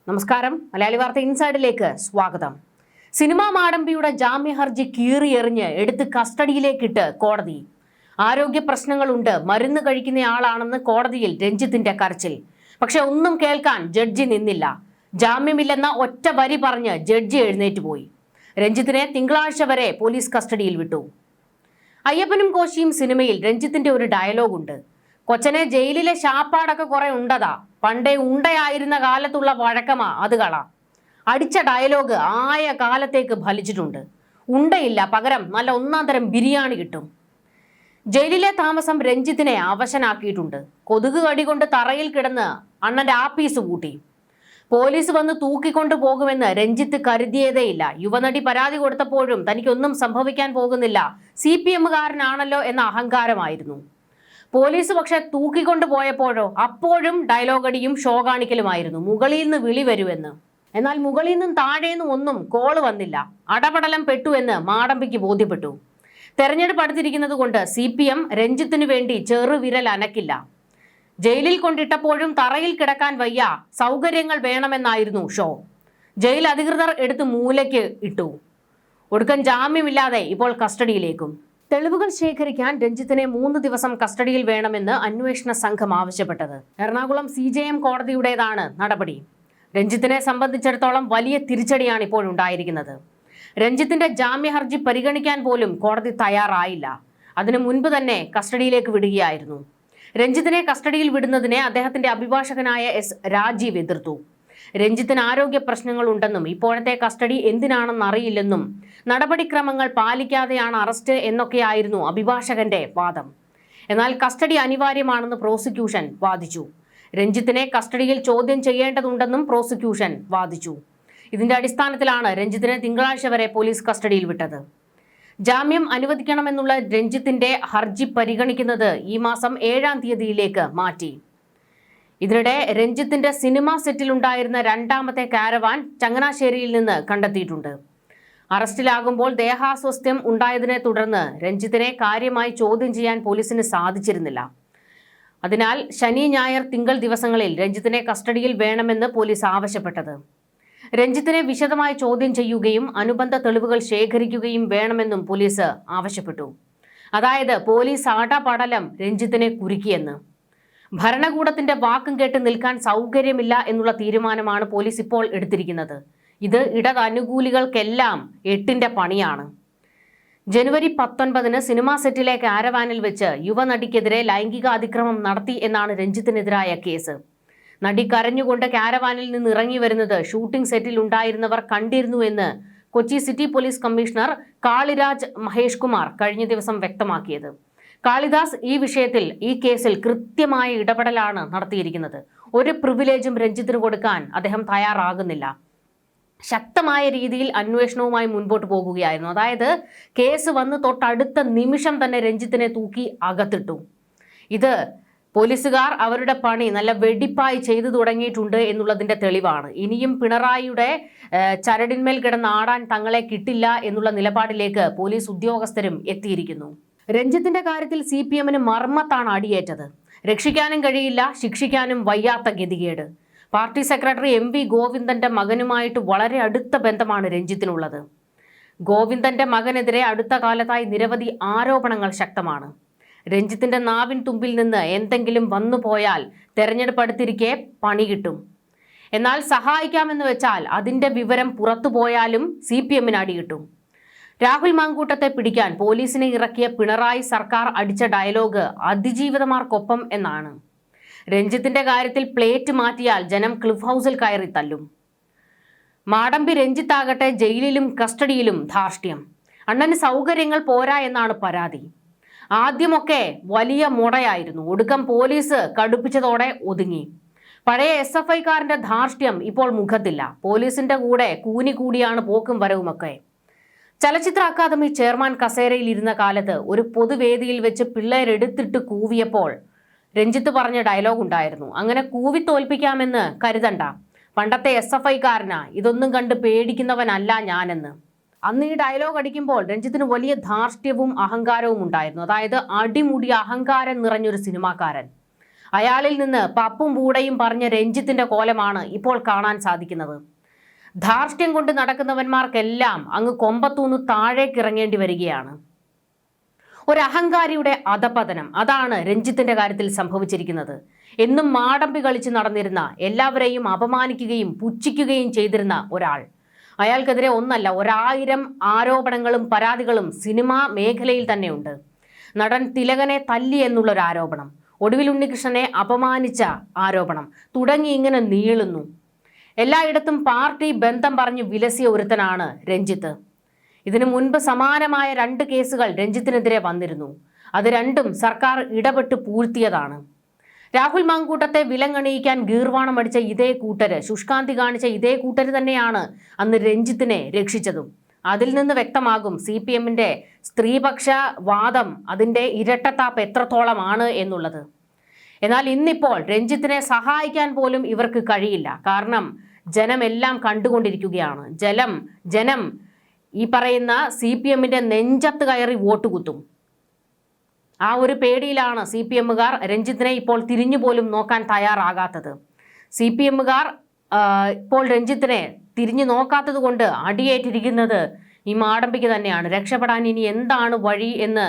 നമസ്കാരം. മലയാളി വാർത്ത ഇൻസൈഡിലേക്ക് സ്വാഗതം. സിനിമാ മാടമ്പിയുടെ ജാമ്യ ഹർജി കീറിയെറിഞ്ഞ് എടുത്ത് കസ്റ്റഡിയിലേക്കിട്ട് കോടതി. ആരോഗ്യ പ്രശ്നങ്ങളുണ്ട്, മരുന്ന് കഴിക്കുന്നയാളാണെന്ന് കോടതിയിൽ രഞ്ജിത്തിന്റെ കരച്ചിൽ. പക്ഷെ ഒന്നും കേൾക്കാൻ ജഡ്ജി നിന്നില്ല. ജാമ്യമില്ലെന്ന ഒറ്റ വരി പറഞ്ഞ് ജഡ്ജി എഴുന്നേറ്റ് പോയി. രഞ്ജിത്തിനെ തിങ്കളാഴ്ച വരെ പോലീസ് കസ്റ്റഡിയിൽ വിട്ടു. അയ്യപ്പനും കോശിയും സിനിമയിൽ രഞ്ജിത്തിന്റെ ഒരു ഡയലോഗുണ്ട്. കൊച്ചനെ ജയിലിലെ ശാപ്പാടൊക്കെ കുറെ ഉണ്ടതാ, പണ്ടേ ഉണ്ടയായിരുന്ന കാലത്തുള്ള വഴക്കമാ അത് കള. അടിച്ച ഡയലോഗ് ആയ കാലത്തേക്ക് ഫലിച്ചിട്ടുണ്ട്. ഉണ്ടയില്ല, പകരം നല്ല ഒന്നാം തരം ബിരിയാണി കിട്ടും. ജയിലിലെ താമസം രഞ്ജിത്തിനെ അവശനാക്കിയിട്ടുണ്ട്. കൊതുക് കടി കൊണ്ട് തറയിൽ കിടന്ന് അണ്ണന്റെ ആപ്പീസ് കൂട്ടി. പോലീസ് വന്ന് തൂക്കിക്കൊണ്ടു പോകുമെന്ന് രഞ്ജിത്ത് കരുതിയതേയില്ല. യുവനടി പരാതി കൊടുത്തപ്പോഴും തനിക്കൊന്നും സംഭവിക്കാൻ പോകുന്നില്ല, CPM-കാരനാണല്ലോ എന്ന അഹങ്കാരമായിരുന്നു. പോലീസ് പക്ഷെ തൂക്കിക്കൊണ്ടു പോയപ്പോഴോ അപ്പോഴും ഡയലോഗടിയും ഷോ കാണിക്കലുമായിരുന്നു. മുകളിൽ നിന്ന് വിളി വരുമെന്ന്. എന്നാൽ മുകളിൽ നിന്നും താഴേന്നും ഒന്നും കോള് വന്നില്ല. അടപടലം പെട്ടു എന്ന് മാടമ്പിക്ക് ബോധ്യപ്പെട്ടു. തെരഞ്ഞെടുപ്പ് അടുത്തിരിക്കുന്നത് കൊണ്ട് CPM രഞ്ജിത്തിനു വേണ്ടി ചെറുവിരൽ അനക്കില്ല. ജയിലിൽ കൊണ്ടിട്ടപ്പോഴും തറയിൽ കിടക്കാൻ വയ്യ, സൗകര്യങ്ങൾ വേണമെന്നായിരുന്നു ഷോ. ജയിൽ അധികൃതർ എടുത്ത് മൂലയ്ക്ക് ഇട്ടു. ഒടുക്കൻ ജാമ്യമില്ലാതെ ഇപ്പോൾ കസ്റ്റഡിയിലേക്കും. തെളിവുകൾ ശേഖരിക്കാൻ രഞ്ജിത്തിനെ 3 ദിവസം കസ്റ്റഡിയിൽ വേണമെന്ന് അന്വേഷണ സംഘം ആവശ്യപ്പെട്ടത്. എറണാകുളം CJM കോടതിയുടേതാണ് നടപടി. രഞ്ജിത്തിനെ സംബന്ധിച്ചിടത്തോളം വലിയ തിരിച്ചടിയാണ് ഇപ്പോഴുണ്ടായിരിക്കുന്നത്. രഞ്ജിത്തിന്റെ ജാമ്യ ഹർജി പരിഗണിക്കാൻ പോലും കോടതി തയ്യാറായില്ല. അതിനു മുൻപ് തന്നെ കസ്റ്റഡിയിലേക്ക് വിടുകയായിരുന്നു. രഞ്ജിത്തിനെ കസ്റ്റഡിയിൽ വിടുന്നതിനെ അദ്ദേഹത്തിന്റെ അഭിഭാഷകനായ S. രാജീവ് എതിർത്തു. രഞ്ജിത്തിന് ആരോഗ്യ പ്രശ്നങ്ങളുണ്ടെന്നും ഇപ്പോഴത്തെ കസ്റ്റഡി എന്തിനാണെന്ന് അറിയില്ലെന്നും നടപടിക്രമങ്ങൾ പാലിക്കാതെയാണ് അറസ്റ്റ് എന്നൊക്കെയായിരുന്നു അഭിഭാഷകന്റെ വാദം. എന്നാൽ കസ്റ്റഡി അനിവാര്യമാണെന്ന് പ്രോസിക്യൂഷൻ വാദിച്ചു. രഞ്ജിത്തിനെ കസ്റ്റഡിയിൽ ചോദ്യം ചെയ്യേണ്ടതുണ്ടെന്നും പ്രോസിക്യൂഷൻ വാദിച്ചു. ഇതിന്റെ അടിസ്ഥാനത്തിലാണ് രഞ്ജിത്തിനെ തിങ്കളാഴ്ച വരെ പോലീസ് കസ്റ്റഡിയിൽ വിട്ടത്. ജാമ്യം അനുവദിക്കണമെന്നുള്ള രഞ്ജിത്തിന്റെ ഹർജി പരിഗണിക്കുന്നത് ഈ മാസം 7-ാം തീയതിയിലേക്ക് മാറ്റി. ഇതിനിടെ രഞ്ജിത്തിന്റെ സിനിമാ സെറ്റിലുണ്ടായിരുന്ന 2ാമത്തെ കാരവാൻ ചങ്ങനാശ്ശേരിയിൽ നിന്ന് കണ്ടെത്തിയിട്ടുണ്ട്. അറസ്റ്റിലാകുമ്പോൾ ദേഹാസ്വാസ്ഥ്യം ഉണ്ടായതിനെ തുടർന്ന് രഞ്ജിത്തിനെ കാര്യമായി ചോദ്യം ചെയ്യാൻ പോലീസിന് സാധിച്ചിരുന്നില്ല. അതിനാൽ ശനി, ഞായർ, തിങ്കൾ ദിവസങ്ങളിൽ രഞ്ജിത്തിനെ കസ്റ്റഡിയിൽ വേണമെന്ന് പോലീസ് ആവശ്യപ്പെട്ടത്. രഞ്ജിത്തിനെ വിശദമായി ചോദ്യം ചെയ്യുകയും അനുബന്ധ തെളിവുകൾ ശേഖരിക്കുകയും വേണമെന്നും പോലീസ് ആവശ്യപ്പെട്ടു. അതായത് പോലീസ് ആടപടലം രഞ്ജിത്തിനെ കുരുക്കിയെന്ന്. ഭരണകൂടത്തിന്റെ വാക്കും കേട്ട് നിൽക്കാൻ സൗകര്യമില്ല എന്നുള്ള തീരുമാനമാണ് പോലീസ് ഇപ്പോൾ എടുത്തിരിക്കുന്നത്. ഇത് ഇടതനുകൂലികൾക്കെല്ലാം 8ന്റെ പണിയാണ്. ജനുവരി 19-ന് സിനിമാ സെറ്റിലെ കാരവാനിൽ വെച്ച് യുവനടിക്കെതിരെ ലൈംഗിക അതിക്രമം നടത്തി എന്നാണ് രഞ്ജിത്തിനെതിരായ കേസ്. നടി കരഞ്ഞുകൊണ്ട് കാരവാനിൽ നിന്ന് ഇറങ്ങി വരുന്നത് ഷൂട്ടിംഗ് സെറ്റിൽ ഉണ്ടായിരുന്നവർ കണ്ടിരുന്നു എന്ന് Kochi city police commissioner Kaliraj Mahesh Kumar കഴിഞ്ഞ ദിവസം വ്യക്തമാക്കിയത്. കാളിദാസ് ഈ വിഷയത്തിൽ ഈ കേസിൽ കൃത്യമായ ഇടപെടലാണ് നടത്തിയിരിക്കുന്നത്. ഒരു പ്രിവിലേജും രഞ്ജിത്തിന് കൊടുക്കാൻ അദ്ദേഹം തയ്യാറാകുന്നില്ല. ശക്തമായ രീതിയിൽ അന്വേഷണവുമായി മുൻപോട്ട് പോകുകയായിരുന്നു. അതായത് കേസ് വന്ന് തൊട്ടടുത്ത നിമിഷം തന്നെ രഞ്ജിത്തിനെ തൂക്കി അകത്തിട്ടു. ഇത് പോലീസുകാർ അവരുടെ പണി നല്ല വെടിപ്പായി ചെയ്തു തുടങ്ങിയിട്ടുണ്ട് എന്നുള്ളതിന്റെ തെളിവാണ്. ഇനിയും പിണറായിയുടെ ചരടിന്മേൽ കിടന്നാടാൻ തങ്ങളെ കിട്ടില്ല എന്നുള്ള നിലപാടിലേക്ക് പോലീസ് ഉദ്യോഗസ്ഥരും എത്തിയിരിക്കുന്നു. രഞ്ജിത്തിന്റെ കാര്യത്തിൽ CPM-ന് മർമ്മത്താണ് അടിയേറ്റത്. രക്ഷിക്കാനും കഴിയില്ല, ശിക്ഷിക്കാനും വയ്യാത്ത ഗതികേട്. പാർട്ടി സെക്രട്ടറി MV ഗോവിന്ദന്റെ മകനുമായിട്ട് വളരെ അടുത്ത ബന്ധമാണ് രഞ്ജിത്തിനുള്ളത്. ഗോവിന്ദന്റെ മകനെതിരെ അടുത്ത കാലത്തായി നിരവധി ആരോപണങ്ങൾ ശക്തമാണ്. രഞ്ജിത്തിന്റെ നാവിൻ തുമ്പിൽ നിന്ന് എന്തെങ്കിലും വന്നു പോയാൽ തെരഞ്ഞെടുപ്പ് അടുത്തിരിക്കെ പണി കിട്ടും. എന്നാൽ സഹായിക്കാമെന്ന് വെച്ചാൽ അതിന്റെ വിവരം പുറത്തു പോയാലും CPM-ന് അടി കിട്ടും. രാഹുൽ മാങ്കൂട്ടത്തെ പിടിക്കാൻ പോലീസിനെ ഇറക്കിയ പിണറായി സർക്കാർ അടിച്ച ഡയലോഗ് അതിജീവിതമാർക്കൊപ്പം എന്നാണ്. രഞ്ജിത്തിന്റെ കാര്യത്തിൽ പ്ലേറ്റ് മാറ്റിയാൽ ജനം ക്ലിഫ് ഹൗസിൽ കയറി തല്ലും. മാടമ്പി രഞ്ജിത്താകട്ടെ ജയിലിലും കസ്റ്റഡിയിലും ധാർഷ്ട്യം. അണ്ണന് സൗകര്യങ്ങൾ പോരാ എന്നാണ് പരാതി. ആദ്യമൊക്കെ വലിയ മുടയായിരുന്നു. ഒടുക്കം പോലീസ് കടുപ്പിച്ചതോടെ ഒതുങ്ങി. പഴയ SFI-കാരന്റെ ധാർഷ്ട്യം ഇപ്പോൾ മുഖത്തില്ല. പോലീസിന്റെ കൂടെ കൂനി കൂടിയാണ് പോക്കും വരവുമൊക്കെ. ചലച്ചിത്ര അക്കാദമി ചെയർമാൻ കസേരയിൽ ഇരുന്ന കാലത്ത് ഒരു പൊതുവേദിയിൽ വെച്ച് പിള്ളേരെടുത്തിട്ട് കൂവിയപ്പോൾ രഞ്ജിത്ത് പറഞ്ഞ ഡയലോഗ് ഉണ്ടായിരുന്നു. അങ്ങനെ കൂവി തോൽപ്പിക്കാമെന്ന് കരുതണ്ട, പണ്ടത്തെ SFI-കാരനാ, ഇതൊന്നും കണ്ട് പേടിക്കുന്നവനല്ല ഞാനെന്ന്. അന്ന് ഈ ഡയലോഗ് അടിക്കുമ്പോൾ രഞ്ജിത്തിന് വലിയ ധാർഷ്ട്യവും അഹങ്കാരവും ഉണ്ടായിരുന്നു. അതായത് അടിമുടി അഹങ്കാരം നിറഞ്ഞൊരു സിനിമാക്കാരൻ. അയാളിൽ നിന്ന് പപ്പും പൂടയും പറഞ്ഞ രഞ്ജിത്തിന്റെ കോലമാണ് ഇപ്പോൾ കാണാൻ സാധിക്കുന്നത്. ധാർഷ്ട്യം കൊണ്ട് നടക്കുന്നവന്മാർക്കെല്ലാം അങ്ങ് കൊമ്പത്തൂന്ന് താഴേക്കിറങ്ങേണ്ടി വരികയാണ്. ഒരു അഹങ്കാരിയുടെ അധപതനം, അതാണ് രഞ്ജിത്തിന്റെ കാര്യത്തിൽ സംഭവിച്ചിരിക്കുന്നത്. എന്നും മാടമ്പി കളിച്ച് നടന്നിരുന്ന, എല്ലാവരെയും അപമാനിക്കുകയും പുച്ഛിക്കുകയും ചെയ്തിരുന്ന ഒരാൾ, അയാൾക്കെതിരെ ഒന്നല്ല 1000 ആരോപണങ്ങളും പരാതികളും സിനിമാ മേഖലയിൽ തന്നെയുണ്ട്. നടൻ തിലകനെ തല്ലി എന്നുള്ളൊരു ആരോപണം, ഒടുവിൽ ഉണ്ണികൃഷ്ണനെ അപമാനിച്ച ആരോപണം, തുടങ്ങി ഇങ്ങനെ നീളുന്നു. എല്ലായിടത്തും പാർട്ടി ബന്ധം പറഞ്ഞ് വിലസിയ ഒരുത്തനാണ് രഞ്ജിത്ത്. ഇതിനു മുൻപ് സമാനമായ 2 കേസുകൾ രഞ്ജിത്തിനെതിരെ വന്നിരുന്നു. അത് രണ്ടും സർക്കാർ ഇടപെട്ട് പൂഴ്ത്തിയതാണ്. രാഹുൽ മാങ്കൂട്ടത്തെ വിലങ്ങണിയിക്കാൻ ഗീർവാണം അടിച്ച ഇതേ കൂട്ടര്, ശുഷ്കാന്തി കാണിച്ച ഇതേ കൂട്ടര് തന്നെയാണ് അന്ന് രഞ്ജിത്തിനെ രക്ഷിച്ചതും. അതിൽ നിന്ന് വ്യക്തമാകും CPMന്റെ സ്ത്രീപക്ഷ വാദം, അതിൻ്റെ ഇരട്ടത്താപ്പ് എത്രത്തോളമാണ് എന്നുള്ളത്. എന്നാൽ ഇന്നിപ്പോൾ രഞ്ജിത്തിനെ സഹായിക്കാൻ പോലും ഇവർക്ക് കഴിയില്ല. കാരണം ജനമെല്ലാം കണ്ടുകൊണ്ടിരിക്കുകയാണ്. ജനം ഈ പറയുന്ന CPMന്റെ നെഞ്ചത്ത് കയറി വോട്ട് കുത്തും. ആ ഒരു പേടിയിലാണ് CPMകാർ രഞ്ജിത്തിനെ ഇപ്പോൾ തിരിഞ്ഞു പോലും നോക്കാൻ തയ്യാറാകാത്തത്. CPMകാർ ഇപ്പോൾ രഞ്ജിത്തിനെ തിരിഞ്ഞു നോക്കാത്തത് കൊണ്ട് അടിയേറ്റിരിക്കുന്നത് ഈ മാടമ്പിക്ക് തന്നെയാണ്. രക്ഷപ്പെടാൻ ഇനി എന്താണ് വഴി എന്ന്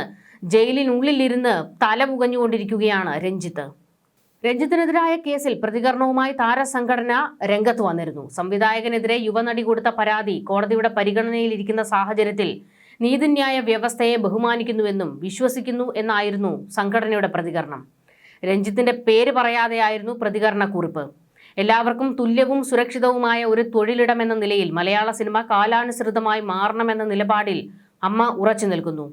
ജയിലിനുള്ളിലിരുന്ന് തല പുകഞ്ഞുകൊണ്ടിരിക്കുകയാണ് രഞ്ജിത്ത്. രഞ്ജിത്തിനെതിരായ കേസിൽ പ്രതികരണവുമായി താരസംഘടന രംഗത്ത് വന്നിരുന്നു. സംവിധായകനെതിരെ യുവനടി കൊടുത്ത പരാതി കോടതിയുടെ പരിഗണനയിലിരിക്കുന്ന സാഹചര്യത്തിൽ നീതിന്യായ വ്യവസ്ഥയെ ബഹുമാനിക്കുന്നുവെന്നും വിശ്വസിക്കുന്നു എന്നായിരുന്നു സംഘടനയുടെ പ്രതികരണം. രഞ്ജിത്തിന്റെ പേര് പറയാതെയായിരുന്നു പ്രതികരണ കുറിപ്പ്. എല്ലാവർക്കും തുല്യവും സുരക്ഷിതവുമായ ഒരു തൊഴിലിടമെന്ന നിലയിൽ മലയാള സിനിമ കാലാനുസൃതമായി മാറണമെന്ന നിലപാടിൽ അമ്മ ഉറച്ചു നിൽക്കുന്നു.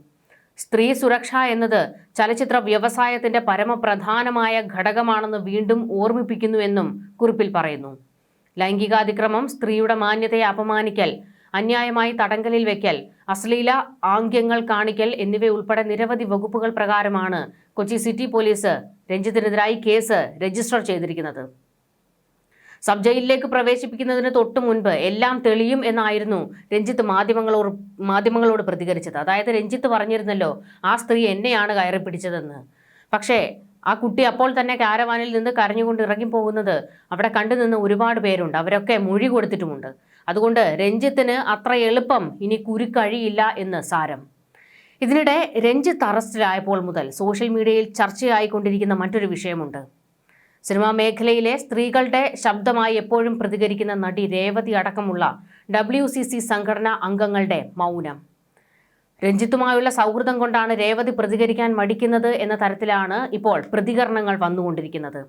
സ്ത്രീ സുരക്ഷ എന്നത് ചലച്ചിത്ര വ്യവസായത്തിന്റെ പരമപ്രധാനമായ ഘടകമാണെന്ന് വീണ്ടും ഓർമ്മിപ്പിക്കുന്നുവെന്നും കുറിപ്പിൽ പറയുന്നു. ലൈംഗികാതിക്രമം, സ്ത്രീയുടെ മാന്യതയെ അപമാനിക്കൽ, അന്യായമായി തടങ്കലിൽ വെക്കൽ, അശ്ലീല ആംഗ്യങ്ങൾ കാണിക്കൽ എന്നിവയുൾപ്പെടെ നിരവധി വകുപ്പുകൾ പ്രകാരമാണ് കൊച്ചി സിറ്റി പോലീസ് രഞ്ജിത്തിനെതിരായി കേസ് രജിസ്റ്റർ ചെയ്തിരിക്കുന്നത്. സബ് ജയിലിലേക്ക് പ്രവേശിപ്പിക്കുന്നതിന് തൊട്ടു മുൻപ് എല്ലാം തെളിയും എന്നായിരുന്നു രഞ്ജിത്ത് മാധ്യമങ്ങളോട് പ്രതികരിച്ചത്. അതായത് രഞ്ജിത്ത് പറഞ്ഞിരുന്നല്ലോ, ആ സ്ത്രീ എന്നെയാണ് കയറി പിടിച്ചതെന്ന്. പക്ഷേ ആ കുട്ടി അപ്പോൾ തന്നെ കാരവാനിൽ നിന്ന് കരഞ്ഞുകൊണ്ട് ഇറങ്ങിപ്പോകുന്നത് അവിടെ കണ്ടുനിന്ന് ഒരുപാട് പേരുണ്ട്. അവരൊക്കെ മൊഴി കൊടുത്തിട്ടുമുണ്ട്. അതുകൊണ്ട് രഞ്ജിത്തിന് അത്ര എളുപ്പം ഇനി കുരുക്കഴിയില്ല എന്ന് സാരം. ഇതിനിടെ രഞ്ജിത്ത് അറസ്റ്റിലായപ്പോൾ മുതൽ സോഷ്യൽ മീഡിയയിൽ ചർച്ചയായിക്കൊണ്ടിരിക്കുന്ന മറ്റൊരു വിഷയമുണ്ട്. സിനിമാ മേഖലയിലെ സ്ത്രീകളുടെ ശബ്ദമായി എപ്പോഴും പ്രതികരിക്കുന്ന നടി രേവതി അടക്കമുള്ള WCC സംഘടനാ അംഗങ്ങളുടെ മൗനം. രഞ്ജിത്തുമായുള്ള സൗഹൃദം കൊണ്ടാണ് രേവതി പ്രതികരിക്കാൻ മടിക്കുന്നത് എന്ന തരത്തിലാണ് ഇപ്പോൾ പ്രതികരണങ്ങൾ വന്നുകൊണ്ടിരിക്കുന്നത്.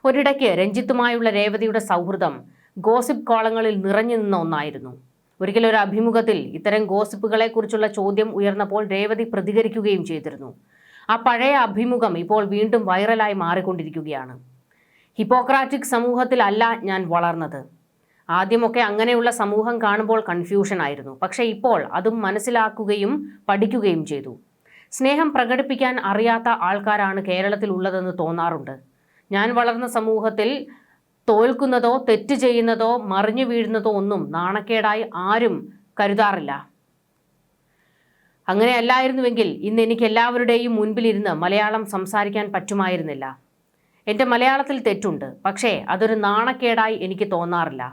ഒരിടയ്ക്ക് രഞ്ജിത്തുമായുള്ള രേവതിയുടെ സൗഹൃദം ഗോസിപ്പ് കോളങ്ങളിൽ നിറഞ്ഞു നിന്ന ഒന്നായിരുന്നു. ഒരിക്കലൊരു അഭിമുഖത്തിൽ ഇത്തരം ഗോസിപ്പുകളെക്കുറിച്ചുള്ള ചോദ്യം ഉയർന്നപ്പോൾ രേവതി പ്രതികരിക്കുകയും ചെയ്തിരുന്നു. ആ പഴയ അഭിമുഖം ഇപ്പോൾ വീണ്ടും വൈറലായി മാറിക്കൊണ്ടിരിക്കുകയാണ്. ഹിപ്പോക്രാറ്റിക് സമൂഹത്തിലല്ല ഞാൻ വളർന്നത്. ആദ്യമൊക്കെ അങ്ങനെയുള്ള സമൂഹം കാണുമ്പോൾ കൺഫ്യൂഷൻ ആയിരുന്നു. പക്ഷേ ഇപ്പോൾ അതും മനസ്സിലാക്കുകയും പഠിക്കുകയും ചെയ്തു. സ്നേഹം പ്രകടിപ്പിക്കാൻ അറിയാത്ത ആൾക്കാരാണ് കേരളത്തിൽ ഉള്ളതെന്ന് തോന്നാറുണ്ട്. ഞാൻ വളർന്ന സമൂഹത്തിൽ തോൽക്കുന്നതോ തെറ്റ് ചെയ്യുന്നതോ മറിഞ്ഞു വീഴുന്നതോ ഒന്നും നാണക്കേടായി ആരും കരുതാറില്ല. അങ്ങനെയല്ലായിരുന്നുവെങ്കിൽ ഇന്ന് എനിക്ക് എല്ലാവരുടെയും മുൻപിലിരുന്ന് മലയാളം സംസാരിക്കാൻ പറ്റുമായിരുന്നില്ല. എൻ്റെ മലയാളത്തിൽ തെറ്റുണ്ട്, പക്ഷേ അതൊരു നാണക്കേടായി എനിക്ക് തോന്നാറില്ല.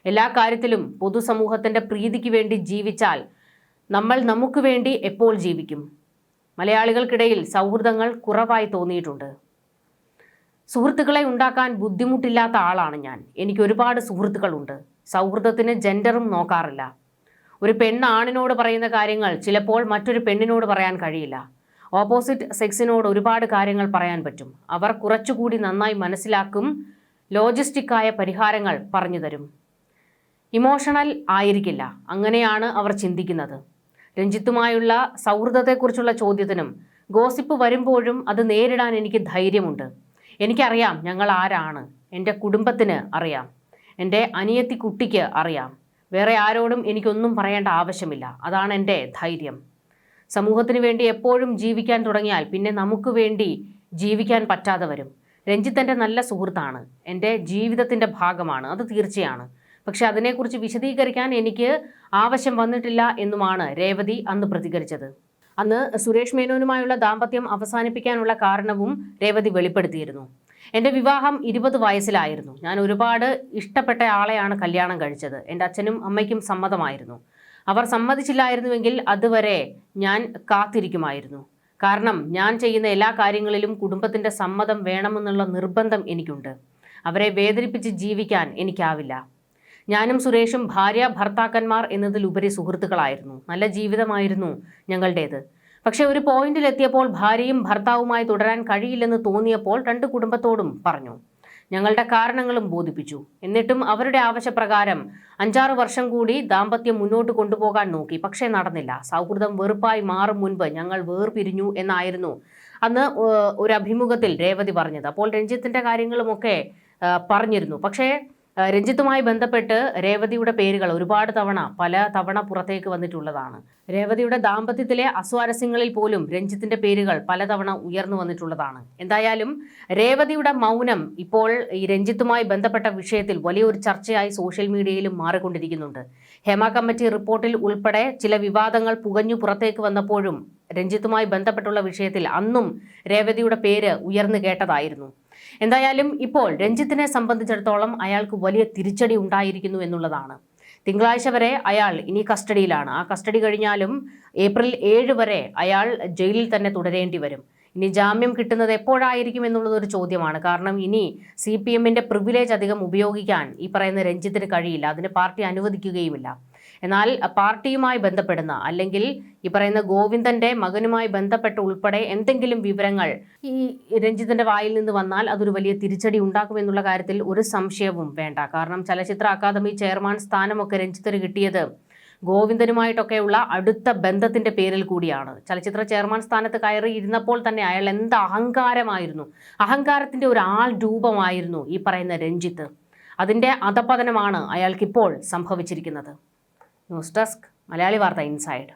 എല്ലാ കാര്യത്തിലും പൊതുസമൂഹത്തിൻ്റെ പ്രീതിക്ക് വേണ്ടി ജീവിച്ചാൽ നമ്മൾ നമുക്ക് വേണ്ടി എപ്പോൾ ജീവിക്കും. മലയാളികൾക്കിടയിൽ സൗഹൃദങ്ങൾ കുറവായി തോന്നിയിട്ടുണ്ട്. സുഹൃത്തുക്കളെ ഉണ്ടാക്കാൻ ബുദ്ധിമുട്ടില്ലാത്ത ആളാണ് ഞാൻ. എനിക്ക് ഒരുപാട് സുഹൃത്തുക്കളുണ്ട്. സൗഹൃദത്തിന് ജെൻഡറും നോക്കാറില്ല. ഒരു പെണ്ണ് ആണിനോട് പറയുന്ന കാര്യങ്ങൾ ചിലപ്പോൾ മറ്റൊരു പെണ്ണിനോട് പറയാൻ കഴിയില്ല. ഓപ്പോസിറ്റ് സെക്സിനോട് ഒരുപാട് കാര്യങ്ങൾ പറയാൻ പറ്റും. അവർ കുറച്ചുകൂടി നന്നായി മനസ്സിലാക്കും, ലോജിസ്റ്റിക്കായ പരിഹാരങ്ങൾ പറഞ്ഞു തരും. ഇമോഷണൽ ആയിരിക്കില്ല. അങ്ങനെയാണ് അവർ ചിന്തിക്കുന്നത്. രഞ്ജിത്തുമായുള്ള സൗഹൃദത്തെക്കുറിച്ചുള്ള ചോദ്യത്തിനും ഗോസിപ്പ് വരുമ്പോഴും അത് നേരിടാൻ എനിക്ക് ധൈര്യമുണ്ട്. എനിക്കറിയാം ഞങ്ങൾ ആരാണ്. എൻ്റെ കുടുംബത്തിന് അറിയാം. എൻ്റെ അനിയത്തി കുട്ടിക്ക് അറിയാം. വേറെ ആരോടും എനിക്കൊന്നും പറയേണ്ട ആവശ്യമില്ല. അതാണ് എൻ്റെ ധൈര്യം. സമൂഹത്തിന് വേണ്ടി എപ്പോഴും ജീവിക്കാൻ തുടങ്ങിയാൽ പിന്നെ നമുക്ക് വേണ്ടി ജീവിക്കാൻ പറ്റാതെ വരും. രഞ്ജിത്ത് എൻ്റെ നല്ല സുഹൃത്താണ്, എൻ്റെ ജീവിതത്തിൻ്റെ ഭാഗമാണ്, അത് തീർച്ചയാണ്. പക്ഷെ അതിനെക്കുറിച്ച് വിശദീകരിക്കാൻ എനിക്ക് ആവശ്യം വന്നിട്ടില്ല എന്നുമാണ് രേവതി അന്ന് പ്രതികരിച്ചത്. അന്ന് സുരേഷ് മേനോനുമായുള്ള ദാമ്പത്യം അവസാനിപ്പിക്കാനുള്ള കാരണവും രേവതി വെളിപ്പെടുത്തിയിരുന്നു. എൻ്റെ വിവാഹം 20 വയസ്സിലായിരുന്നു. ഞാൻ ഒരുപാട് ഇഷ്ടപ്പെട്ട ആളെയാണ് കല്യാണം കഴിച്ചത്. എൻ്റെ അച്ഛനും അമ്മയ്ക്കും സമ്മതമായിരുന്നു. അവർ സമ്മതിച്ചില്ലായിരുന്നുവെങ്കിൽ അതുവരെ ഞാൻ കാത്തിരിക്കുമായിരുന്നു. കാരണം ഞാൻ ചെയ്യുന്ന എല്ലാ കാര്യങ്ങളിലും കുടുംബത്തിൻ്റെ സമ്മതം വേണമെന്നുള്ള നിർബന്ധം എനിക്കുണ്ട്. അവരെ വേദനിപ്പിച്ച് ജീവിക്കാൻ എനിക്കാവില്ല. ഞാനും സുരേഷും ഭാര്യ ഭർത്താക്കന്മാർ എന്നതിലുപരി സുഹൃത്തുക്കളായിരുന്നു. നല്ല ജീവിതമായിരുന്നു ഞങ്ങളുടേത്. പക്ഷേ ഒരു പോയിന്റിലെത്തിയപ്പോൾ ഭാര്യയും ഭർത്താവുമായി തുടരാൻ കഴിയില്ലെന്ന് തോന്നിയപ്പോൾ 2 കുടുംബത്തോടും പറഞ്ഞു. ഞങ്ങളുടെ കാരണങ്ങളും ബോധിപ്പിച്ചു. എന്നിട്ടും അവരുടെ ആവശ്യപ്രകാരം 5-6 വർഷം കൂടി ദാമ്പത്യം മുന്നോട്ട് കൊണ്ടുപോകാൻ നോക്കി. പക്ഷേ നടന്നില്ല. സൗഹൃദം വെറുപ്പായി മാറും മുൻപ് ഞങ്ങൾ വേർപിരിഞ്ഞു എന്നായിരുന്നു അന്ന് ഒരു അഭിമുഖത്തിൽ രേവതി പറഞ്ഞത്. അപ്പോൾ രഞ്ജിത്തിന്റെ കാര്യങ്ങളുമൊക്കെ പറഞ്ഞിരുന്നു. പക്ഷേ രഞ്ജിത്തുമായി ബന്ധപ്പെട്ട് രേവതിയുടെ പേരുകൾ പല തവണ പുറത്തേക്ക് വന്നിട്ടുള്ളതാണ്. രേവതിയുടെ ദാമ്പത്യത്തിലെ അസ്വാരസ്യങ്ങളിൽ പോലും രഞ്ജിത്തിന്റെ പേരുകൾ പലതവണ ഉയർന്നു വന്നിട്ടുള്ളതാണ്. എന്തായാലും രേവതിയുടെ മൗനം ഇപ്പോൾ ഈ രഞ്ജിത്തുമായി ബന്ധപ്പെട്ട വിഷയത്തിൽ വലിയൊരു ചർച്ചയായി സോഷ്യൽ മീഡിയയിലും മാറിക്കൊണ്ടിരിക്കുന്നുണ്ട്. ഹേമ കമ്മിറ്റി റിപ്പോർട്ടിൽ ഉൾപ്പെടെ ചില വിവാദങ്ങൾ പുകഞ്ഞു പുറത്തേക്ക് വന്നപ്പോഴും രഞ്ജിത്തുമായി ബന്ധപ്പെട്ടുള്ള വിഷയത്തിൽ അന്നും രേവതിയുടെ പേര് ഉയർന്നു കേട്ടതായിരുന്നു. എന്തായാലും ഇപ്പോൾ രഞ്ജിത്തിനെ സംബന്ധിച്ചിടത്തോളം അയാൾക്ക് വലിയ തിരിച്ചടി ഉണ്ടായിരിക്കുന്നു എന്നുള്ളതാണ്. തിങ്കളാഴ്ച വരെ അയാൾ ഇനി കസ്റ്റഡിയിലാണ്. ആ കസ്റ്റഡി കഴിഞ്ഞാലും ഏപ്രിൽ 7 വരെ അയാൾ ജയിലിൽ തന്നെ തുടരേണ്ടി വരും. ഇനി ജാമ്യം കിട്ടുന്നത് എപ്പോഴായിരിക്കും എന്നുള്ളതൊരു ചോദ്യമാണ്. കാരണം ഇനി CPM-ന്റെ പ്രിവിലേജ് അധികം ഉപയോഗിക്കാൻ ഈ പറയുന്ന രഞ്ജിത്തിന് കഴിയില്ല. അതിന് പാർട്ടി അനുവദിക്കുകയുമില്ല. എന്നാൽ പാർട്ടിയുമായി ബന്ധപ്പെടുന്ന അല്ലെങ്കിൽ ഈ പറയുന്ന ഗോവിന്ദന്റെ മകനുമായി ബന്ധപ്പെട്ട് ഉൾപ്പെടെ എന്തെങ്കിലും വിവരങ്ങൾ ഈ രഞ്ജിത്തിന്റെ വായിൽ നിന്ന് വന്നാൽ അതൊരു വലിയ തിരിച്ചടി ഉണ്ടാക്കുമെന്നുള്ള കാര്യത്തിൽ ഒരു സംശയവും വേണ്ട. കാരണം ചലച്ചിത്ര അക്കാദമി ചെയർമാൻ സ്ഥാനമൊക്കെ രഞ്ജിത്തിന് കിട്ടിയത് ഗോവിന്ദനുമായിട്ടൊക്കെയുള്ള അടുത്ത ബന്ധത്തിന്റെ പേരിൽ കൂടിയാണ്. ചലച്ചിത്ര ചെയർമാൻ സ്ഥാനത്ത് കയറി ഇരുന്നപ്പോൾ തന്നെ അയാൾ എന്ത് അഹങ്കാരമായിരുന്നു, അഹങ്കാരത്തിന്റെ ഒരു ആൾ രൂപമായിരുന്നു ഈ പറയുന്ന രഞ്ജിത്ത്. അതിന്റെ അധപതനമാണ് അയാൾക്കിപ്പോൾ സംഭവിച്ചിരിക്കുന്നത്. ന്യൂസ് ഡെസ്ക് മലയാളി വാർത്ത ഇൻസൈഡ്.